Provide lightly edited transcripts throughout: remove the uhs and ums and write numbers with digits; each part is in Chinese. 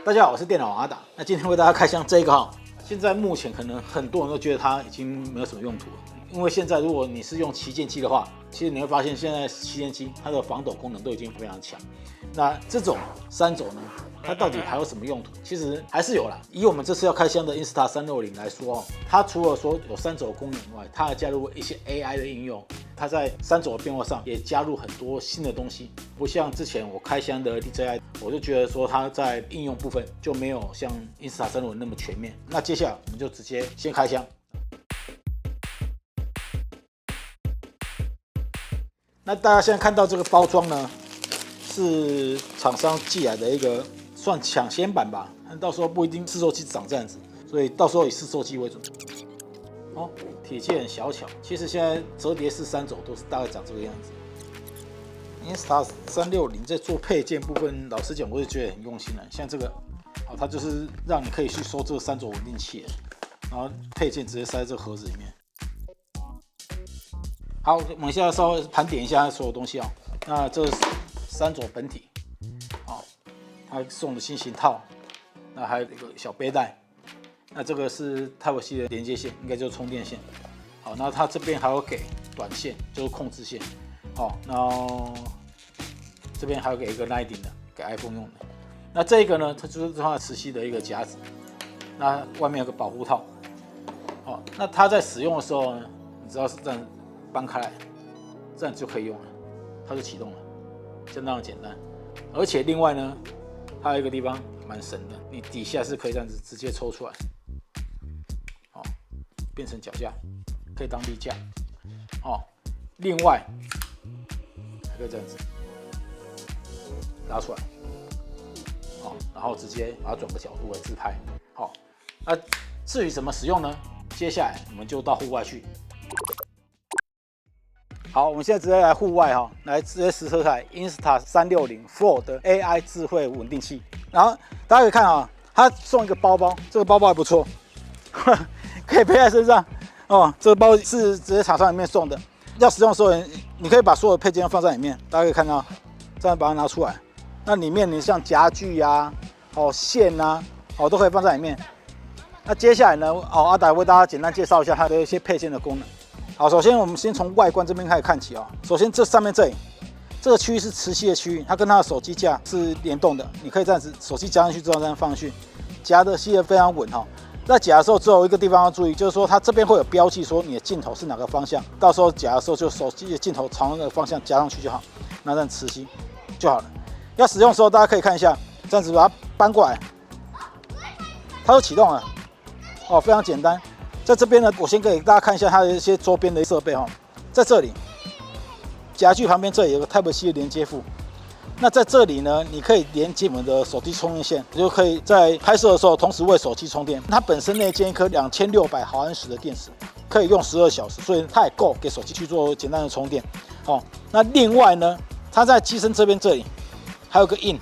大家好，我是电脑王阿达。那今天为大家开箱这个哈，现在目前可能很多人都觉得它已经没有什么用途了，因为现在如果你是用旗舰机的话，其实你会发现现在旗舰机它的防抖功能都已经非常强。那这种3轴呢，它到底还有什么用途？其实还是有啦。以我们这次要开箱的 Insta360来说，它除了说有3轴功能以外，它还加入一些 AI 的应用。它在3轴的变化上也加入很多新的东西，不像之前我开箱的 DJI， 我就觉得说它在应用部分就没有像 Insta360那么全面。那接下来我们就直接先开箱。那大家现在看到这个包装呢，是厂商寄来的一个算抢先版吧，到时候不一定试售机长这样子，所以到时候以试售机为准。哦，体积很小巧，其实现在折叠式3轴都是大概长这个样子。Insta360在做配件部分，老实讲，我也觉得很用心了。像这个，哦，它就是让你可以去收这个3轴稳定器，然后配件直接塞在这个盒子里面。好，我们现在稍微盘点一下它所有东西啊。那这3轴本体，哦，它送的新型套，那还有一个小背带。那这个是 Type-C 的连接线，应该就是充电线。好，那它这边还有给短线，就是控制线。好，然后这边还有给一个 Lightning 的，给 iPhone 用的。那这个呢，它就是它的磁吸的一个夹子。那外面有个保护套。好，那它在使用的时候呢，你只要是这样搬开来，这样就可以用了，它就启动了，相当的简单。而且另外呢，它有一个地方蛮神的，你底下是可以这样子直接抽出来。变成脚架，可以当立架，哦。另外还可以这样子拉出来，哦，然后直接把它转个角度来自拍，好。那至于怎么使用呢？接下来我们就到户外去。好，我们现在直接来户外哈，来直接实测台 Insta360 Flow 的 AI 智慧稳定器。然后大家可以看啊，它送一个包包，这个包包还不错。可以背在身上哦，这个包是直接厂商里面送的。要使用的时候，你可以把所有的配件放在里面，大家可以看到，这样把它拿出来。那里面你像夹具呀、线啊，都可以放在里面。那接下来呢，阿达为大家简单介绍一下它的一些配件的功能。好，首先我们先从外观这边开始看起啊。首先这上面这里，这个区域是磁吸的区域，它跟它的手机架是联动的，你可以这样子，手机夹上去之后这样放上去，夹的吸得非常稳哈。在夹的时候，只有一个地方要注意，就是说它这边会有标记，说你的镜头是哪个方向。到时候夹的时候，就手机的镜头朝那个方向夹上去就好，然后这样磁吸就好了。要使用的时候，大家可以看一下，这样子把它搬过来，它就启动了。哦，非常简单。在这边呢，我先给大家看一下它的一些周边的设备哈。在这里，夹具旁边这里有个 Type-C 的连接副。那在这里呢，你可以连接我们的手机充电线，你就可以在拍摄的时候同时为手机充电。它本身内建一颗2600毫安时的电池，可以用12小时，所以它也够给手机去做简单的充电。哦，那另外呢，它在机身这边这里还有个 in，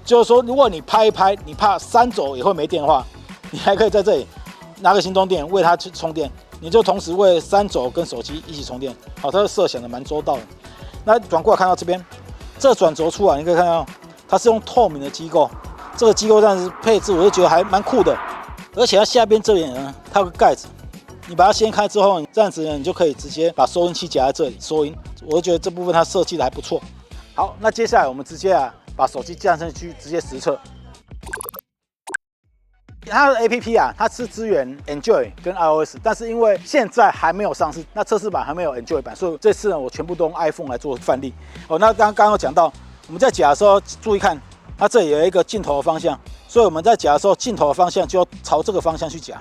就是说如果你拍一拍，你怕3轴也会没电的话，你还可以在这里拿个行动电为它去充电，你就同时为3轴跟手机一起充电。好，它的设想的蛮周到的。那转过来看到这边。这转轴出来，你可以看到它是用透明的机构，这个机构这样子配置，我就觉得还蛮酷的。而且它下边这里呢，它有个盖子，你把它掀开之后，这样子呢，你就可以直接把收音器夹在这里收音。我就觉得这部分它设计的还不错。好，那接下来我们直接把手机架上去，直接实测。它的 APP 啊，它是支援 Android 跟 iOS， 但是因为现在还没有上市，那测试版还没有 Android 版，所以这次呢，我全部都用 iPhone 来做范例。哦，那刚刚有讲到，我们在夹的时候注意看，它这里有一个镜头的方向，所以我们在夹的时候，镜头的方向就要朝这个方向去夹。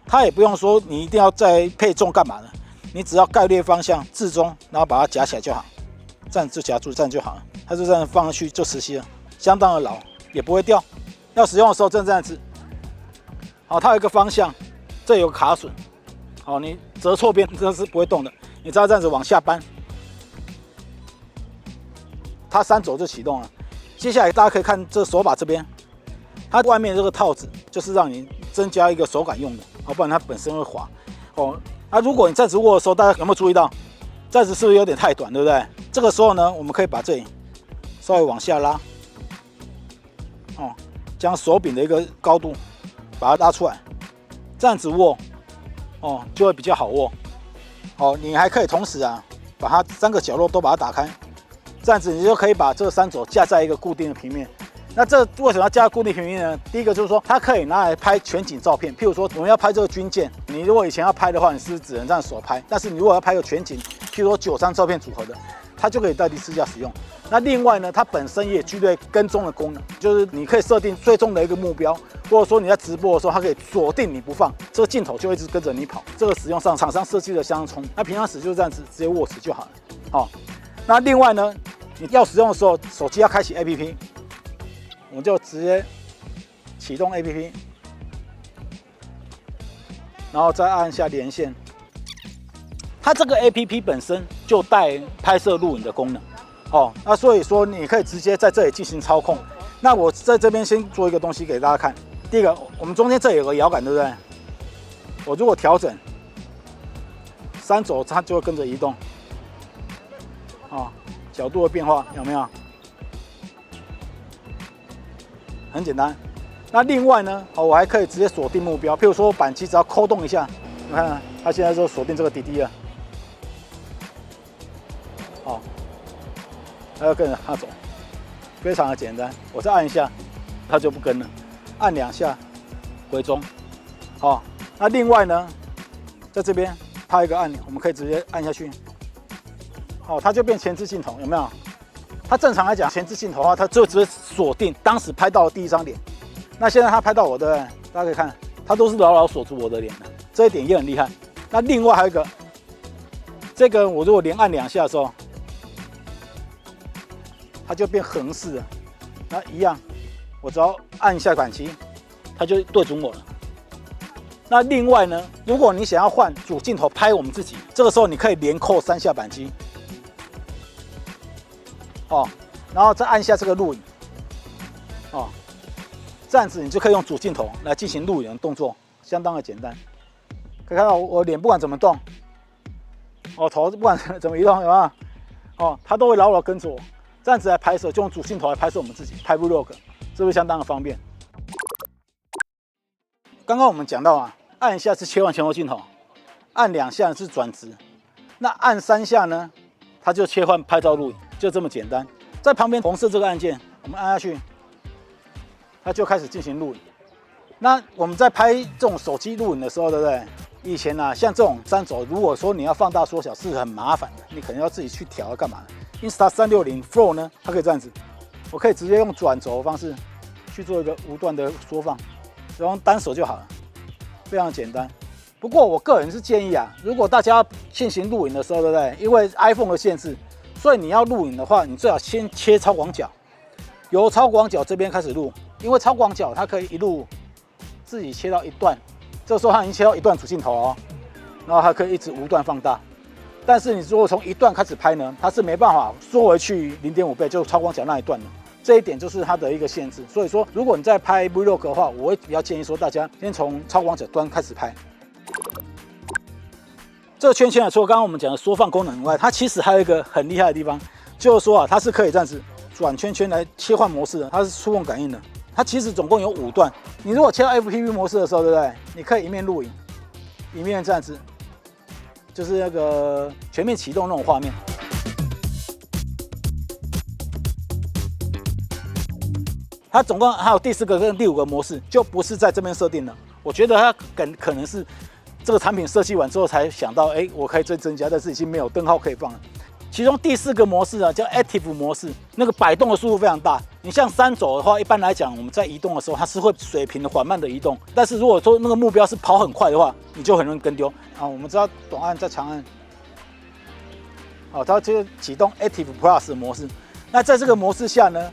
它也不用说你一定要再配重干嘛的，你只要概率方向置中，然后把它夹起来就好，这样就夹住，这样就好了。它就这样放上去就磁吸了，相当的牢，也不会掉。要使用的时候，正这样子。好，它有一个方向，这有卡榫。好，你折错边这是不会动的，你只要这样子往下扳，它3轴就启动了。接下来大家可以看这手把这边，它外面这个套子就是让你增加一个手感用的，不然它本身会滑。哦，那如果你站直握的时候，大家有没有注意到，站直是不是有点太短，对不对？这个时候呢，我们可以把这里稍微往下拉，哦，将手柄的一个高度把它拉出来，这样子握哦就会比较好握。哦，你还可以同时啊把它3个角落都把它打开，这样子你就可以把这个3轴架在一个固定的平面。那这为什么要架固定平面呢？第一个就是说它可以拿来拍全景照片，譬如说我们要拍这个军舰，你如果以前要拍的话，你是只能这样手拍，但是你如果要拍个全景，譬如说9张照片组合的，它就可以代替支架使用。那另外呢，它本身也具备跟踪的功能，就是你可以设定最终的一个目标，或者说你在直播的时候，它可以锁定你不放，这个镜头就一直跟着你跑。这个使用上厂商设计的相当聪明，那平常使就是这样子，直接握持就好了。好，那另外呢，你要使用的时候，手机要开启 APP， 我们就直接启动 APP， 然后再按下连线。它这个 APP 本身就带拍摄录影的功能。哦，那所以说你可以直接在这里进行操控。那我在这边先做一个东西给大家看。第一个，我们中间这里有个摇杆，对不对？我如果调整3轴，它就会跟着移动。哦，角度的变化有没有？很简单。那另外呢，我还可以直接锁定目标，譬如说扳机只要扣动一下，你看它现在就锁定这个滴滴了。哦。它要跟着它走，非常的简单。我再按一下，它就不跟了。按2下，回中。好，那另外呢，在这边它有一个按钮，我们可以直接按下去。好，它就变前置镜头，有没有？它正常来讲，前置镜头的话，它就只会锁定当时拍到的第一张脸。那现在它拍到我，对不对？大家可以看，它都是牢牢锁住我的脸的，这一点也很厉害。那另外还有一个，这个我如果连按2下的时候，它就变横式了，那一样，我只要按一下扳机，它就对准我了。那另外呢，如果你想要换主镜头拍我们自己，这个时候你可以连扣3下扳机，哦，然后再按下这个录影，哦，这样子你就可以用主镜头来进行录影的动作，相当的简单。可以看到我脸不管怎么动，我头不管怎么移动，有没有？哦，它都会牢牢跟着我。这样子来拍摄，就用主镜头来拍摄我们自己，拍 vlog， 是不是相当的方便？刚刚我们讲到啊，按1下是切换前后镜头，按2下是转直，那按3下呢，它就切换拍照录影，就这么简单。在旁边红色这个按键，我们按下去，它就开始进行录影。那我们在拍这种手机录影的时候，对不对？以前啊，像这种3轴，如果说你要放大缩小是很麻烦的，你可能要自己去调干嘛？Insta360 Flow 呢，它可以这样子，我可以直接用转轴的方式去做一个无段的缩放，然后单手就好了，非常简单。不过我个人是建议啊，如果大家进行录影的时候，对不对？因为 iPhone 的限制，所以你要录影的话，你最好先切超广角，由超广角这边开始录，因为超广角它可以一路自己切到一段，这个时候它已经切到一段主镜头哦，然后它可以一直无段放大。但是你如果从1段开始拍呢，它是没办法缩回去0.5倍，就超广角那一段的。这一点就是它的一个限制。所以说，如果你在拍 vlog 的话，我会比较建议说大家先从超广角端开始拍。这个圈圈除了刚刚我们讲的缩放功能以外，它其实还有一个很厉害的地方，就是说啊，它是可以这样子转圈圈来切换模式的，它是触控感应的。它其实总共有5段。你如果切到 FPV 模式的时候，对不对？你可以一面录影，一面这样子。就是那个全面启动那种画面。它总共还有第4个跟第5个模式，就不是在这边设定的。我觉得它可能是这个产品设计完之后才想到，我可以再增加，但是已经没有灯号可以放了。其中第4个模式啊，叫 Active 模式，那个摆动的速度非常大。你像3轴的话，一般来讲我们在移动的时候，它是会水平的缓慢的移动。但是如果说那个目标是跑很快的话，你就很容易跟丢啊。我们知道短按再长按，好，它就启动 Active Plus 的模式。那在这个模式下呢，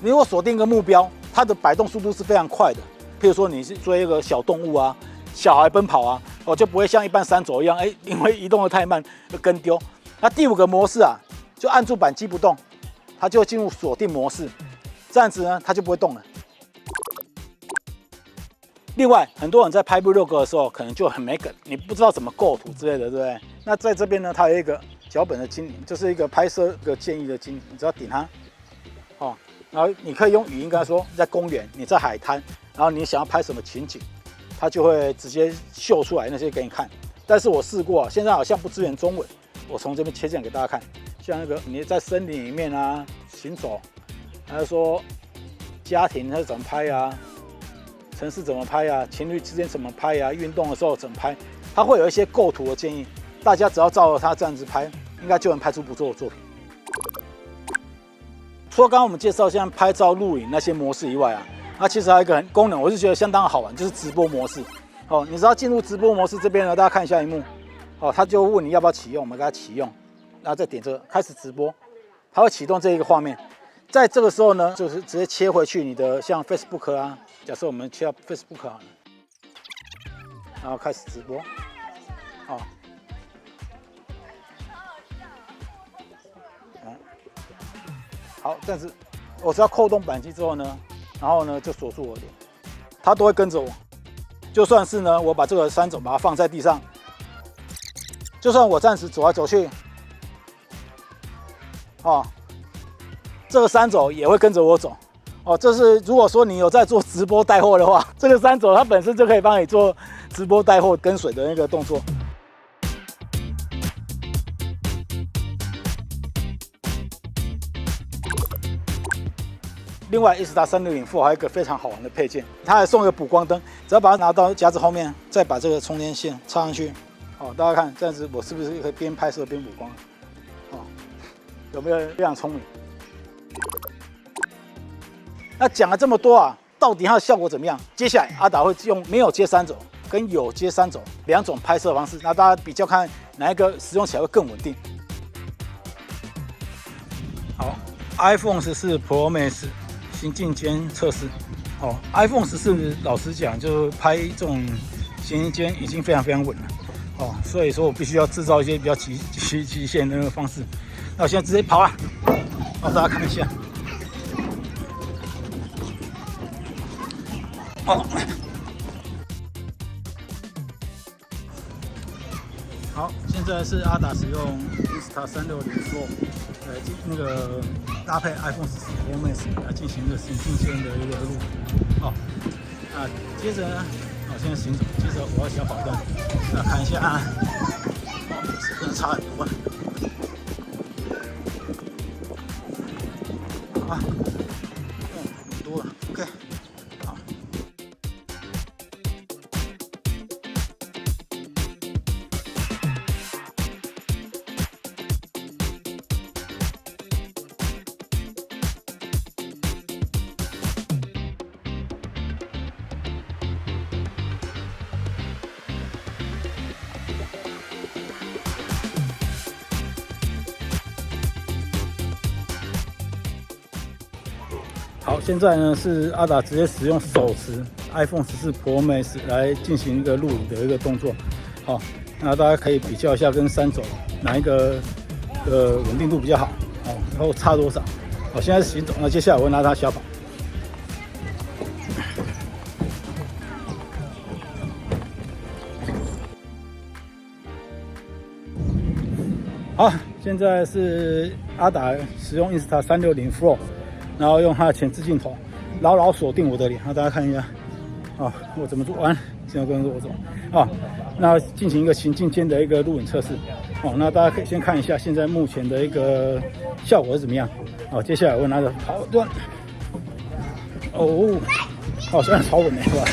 你如果锁定一个目标，它的摆动速度是非常快的。譬如说你是追一个小动物啊，小孩奔跑啊，就不会像一般3轴一样，因为移动的太慢就跟丢。那第5个模式啊，就按住扳机不动，它就会进入锁定模式，这样子呢，它就不会动了。另外，很多人在拍 vlog 的时候，可能就很没梗，你不知道怎么构图之类的，对不对？那在这边呢，它有一个脚本的精灵，就是一个拍摄的建议的精灵，你只要点它，然后你可以用语音跟他说，在公园，你在海滩，然后你想要拍什么情景，它就会直接秀出来那些给你看。但是我试过啊，现在好像不支援中文，我从这边切这样给大家看。像那个你在森林里面啊行走，还是说家庭它怎么拍啊，城市怎么拍啊，情侣之间怎么拍啊，运动的时候怎么拍，它会有一些构图的建议，大家只要照着它这样子拍，应该就能拍出不错的作品。除了刚刚我们介绍像拍照、录影那些模式以外啊，它其实还有一个功能，我是觉得相当好玩，就是直播模式。哦，你只要进入直播模式这边呢，大家看一下荧幕，哦，他就问你要不要启用，我们给他启用，然后再点这个开始直播，它会启动这一个画面。在这个时候呢，就是直接切回去你的像 Facebook 啊，假设我们切到 Facebook 好了，然后开始直播，哦，好，这样子，我只要扣动扳机之后呢，然后呢就锁住我的脸，它都会跟着我。就算是呢，我把这个山肘把它放在地上，就算我暂时走来走去，哦，这个山肘也会跟着我走。哦，这是如果说你有在做直播带货的话，这个山肘它本身就可以帮你做直播带货跟随的那个动作。另外，Instax 360 Pro 还有一个非常好玩的配件，它还送一个补光灯，只要把它拿到夹子后面，再把这个充电线插上去，哦，大家看这样子，我是不是可以边拍摄边补光？哦，有没有非常聪明？那讲了这么多啊，到底它的效果怎么样？接下来阿达会用没有接山肘跟有接山肘两种拍摄方式，那大家比较看哪一个使用起来会更稳定。好 ，iPhone 14 Pro Max。行进间测试，哦 ，iPhone 14老实讲，就拍这种行进间已经非常稳了，哦，所以说我必须要制造一些比较极限的那个方式。那我现在直接跑了，让大家看一下。哦，好，现在是阿达使用 Instax 360 Pro，那个搭配 iPhone 14 Pro Max 来进行一个行进间的一个录。哦，那接着呢，我现在行走，接着我要小跑一段，那看一下啊，是真的差很多啊。啊，很多了 ，OK。好，现在呢是阿达直接使用手持 iPhone 14 Pro Max 来进行一个录影的一个动作。好，那大家可以比较一下跟山肘哪一个稳定度比较好，好，然后差多少。好，现在是行走，那接下来我会拿它小跑。好，现在是阿达使用 Instax 360 Pro。然后用它的前置镜头牢牢锁定我的脸，让大家看一下，啊，我怎么做完，现在跟着我走，啊，那进行一个行进间的一个录影测试，哦，那大家可以先看一下现在目前的一个效果是怎么样，好，接下来我会拿着跑段，哦，好像超稳的是吧？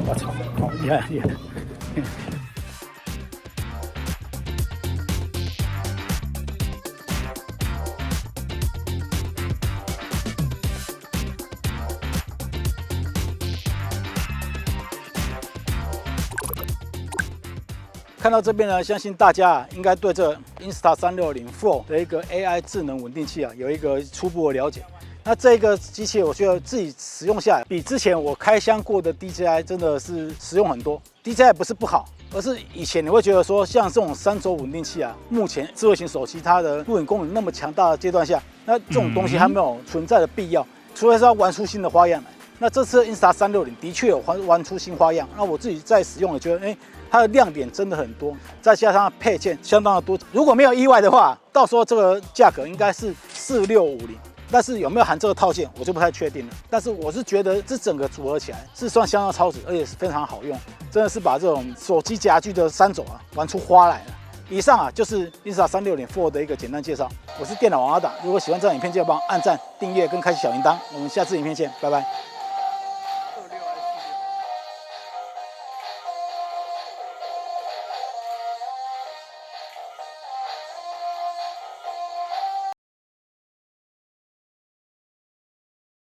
我操，好厉害厉害！看到这边呢，相信大家应该对这 Instax 360 Pro 的一个 AI 智能稳定器啊有一个初步的了解。那这个机器，我觉得自己使用下来，比之前我开箱过的 DJI 真的是实用很多。DJI 不是不好，而是以前你会觉得说，像这种3轴稳定器啊，目前智慧型手机它的录影功能那么强大的阶段下，那这种东西还没有存在的必要，除非是要玩出新的花样来。那这次 Instax 360的确有玩出新花样，那我自己在使用也觉得，它的亮点真的很多，再加上配件相当的多。如果没有意外的话，到时候这个价格应该是4650，但是有没有含这个套件，我就不太确定了。但是我是觉得这整个组合起来是算相当超值，而且是非常好用，真的是把这种手机夹具的3轴玩出花来了。以上就是 Instax 360 Fold 的一个简单介绍。我是电脑王阿达，如果喜欢这张影片，记得帮我按赞、订阅跟开启小铃铛。我们下次影片见，拜拜。